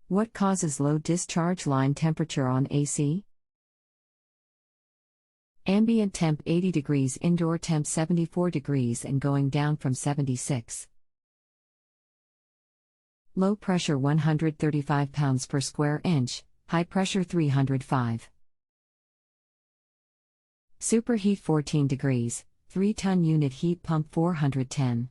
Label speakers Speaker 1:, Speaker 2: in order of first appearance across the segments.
Speaker 1: What causes low discharge line temperature on AC? Ambient temp 80 degrees, indoor temp 74 degrees and going down from 76. Low pressure 135 pounds per square inch, high pressure 305. Superheat 14 degrees, 3-ton unit heat pump 410.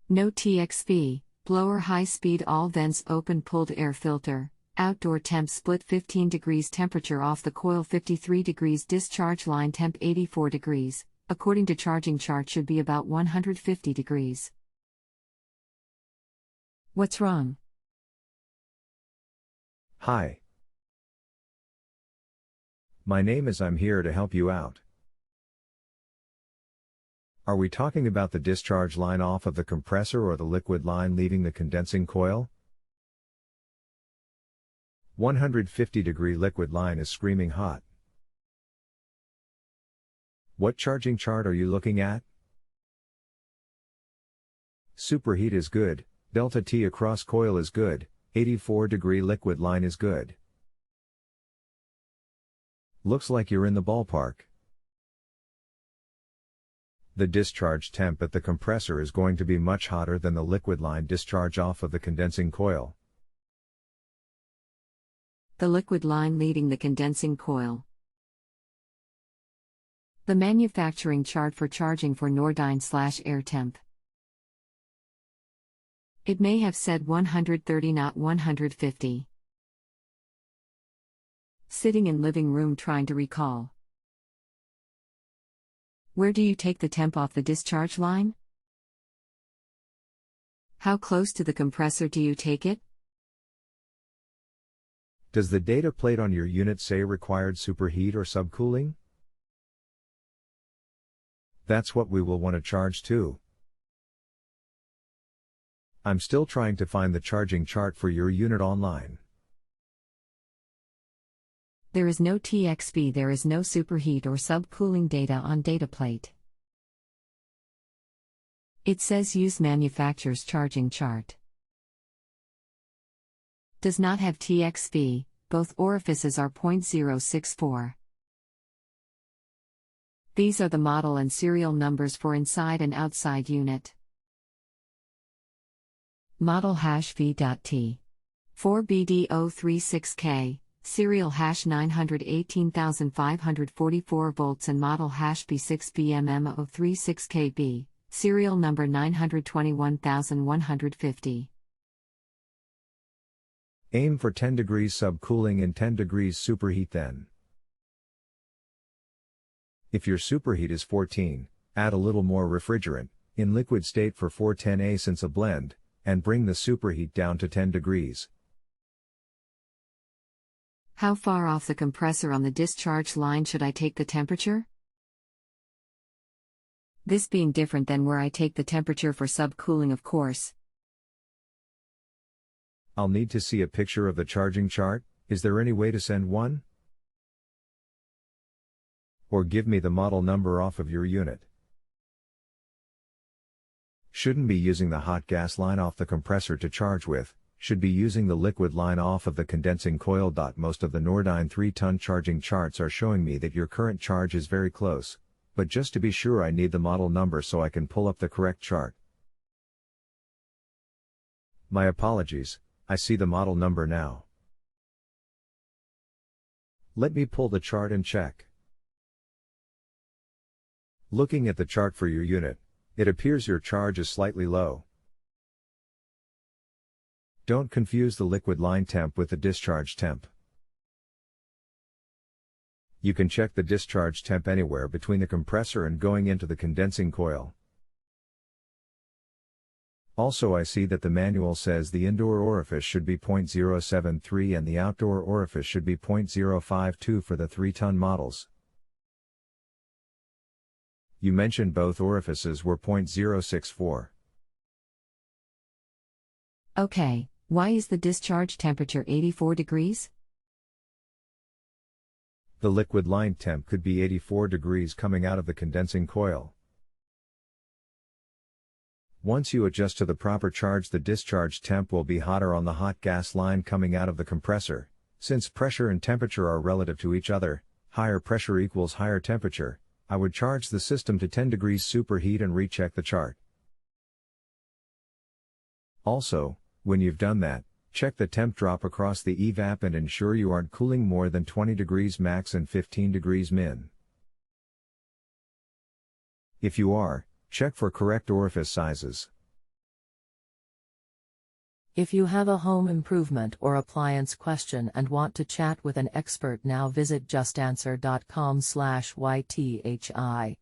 Speaker 1: No TXV, blower high speed all vents open pulled air filter, outdoor temp split 15 degrees temperature off the coil 53 degrees discharge line temp 84 degrees, according to charging chart should be about 150 degrees. What's wrong?
Speaker 2: Hi. My name is I'm here to help you out. Are we talking about the discharge line off of the compressor or the liquid line leaving the condensing coil? 150-degree liquid line is screaming hot. What charging chart are you looking at? Superheat is good, delta T across coil is good, 84-degree liquid line is good. Looks like you're in the ballpark. The discharge temp at the compressor is going to be much hotter than the liquid line discharge off of the condensing coil.
Speaker 1: The liquid line leading the condensing coil. The manufacturing chart for charging for Nordine/air temp. It may have said 130, not 150. Sitting in living room trying to recall. Where do you take the temp off the discharge line? How close to the compressor do you take it?
Speaker 2: Does the data plate on your unit say required superheat or subcooling? That's what we will want to charge to. I'm still trying to find the charging chart for your unit online.
Speaker 1: There is no TXV, there is no superheat or subcooling data on data plate. It says use manufacturer's charging chart. Does not have TXV, both orifices are .064. These are the model and serial numbers for inside and outside unit. Model #V.T. 4BD036K. Serial #918544 volts and model #B6BMM036KB, serial number 921150.
Speaker 2: Aim for 10 degrees subcooling and 10 degrees superheat then. If your superheat is 14, add a little more refrigerant, in liquid state for 410A since a blend, and bring the superheat down to 10 degrees.
Speaker 1: How far off the compressor on the discharge line should I take the temperature? This being different than where I take the temperature for subcooling, of course.
Speaker 2: I'll need to see a picture of the charging chart. Is there any way to send one? Or give me the model number off of your unit. Shouldn't be using the hot gas line off the compressor to charge with. Should be using the liquid line off of the condensing coil. Most of the Nordine 3-ton charging charts are showing me that your current charge is very close, but just to be sure I need the model number so I can pull up the correct chart. My apologies, I see the model number now. Let me pull the chart and check. Looking at the chart for your unit, it appears your charge is slightly low. Don't confuse the liquid line temp with the discharge temp. You can check the discharge temp anywhere between the compressor and going into the condensing coil. Also, I see that the manual says the indoor orifice should be .073 and the outdoor orifice should be .052 for the 3-ton models. You mentioned both orifices were .064.
Speaker 1: Okay, why is the discharge temperature 84 degrees?
Speaker 2: The liquid line temp could be 84 degrees coming out of the condensing coil. Once you adjust to the proper charge, the discharge temp will be hotter on the hot gas line coming out of the compressor. Since pressure and temperature are relative to each other, higher pressure equals higher temperature, I would charge the system to 10 degrees superheat and recheck the chart. Also, when you've done that, check the temp drop across the evap and ensure you aren't cooling more than 20 degrees max and 15 degrees min. If you are, check for correct orifice sizes.
Speaker 3: If you have a home improvement or appliance question and want to chat with an expert now, visit justanswer.com/YTHI.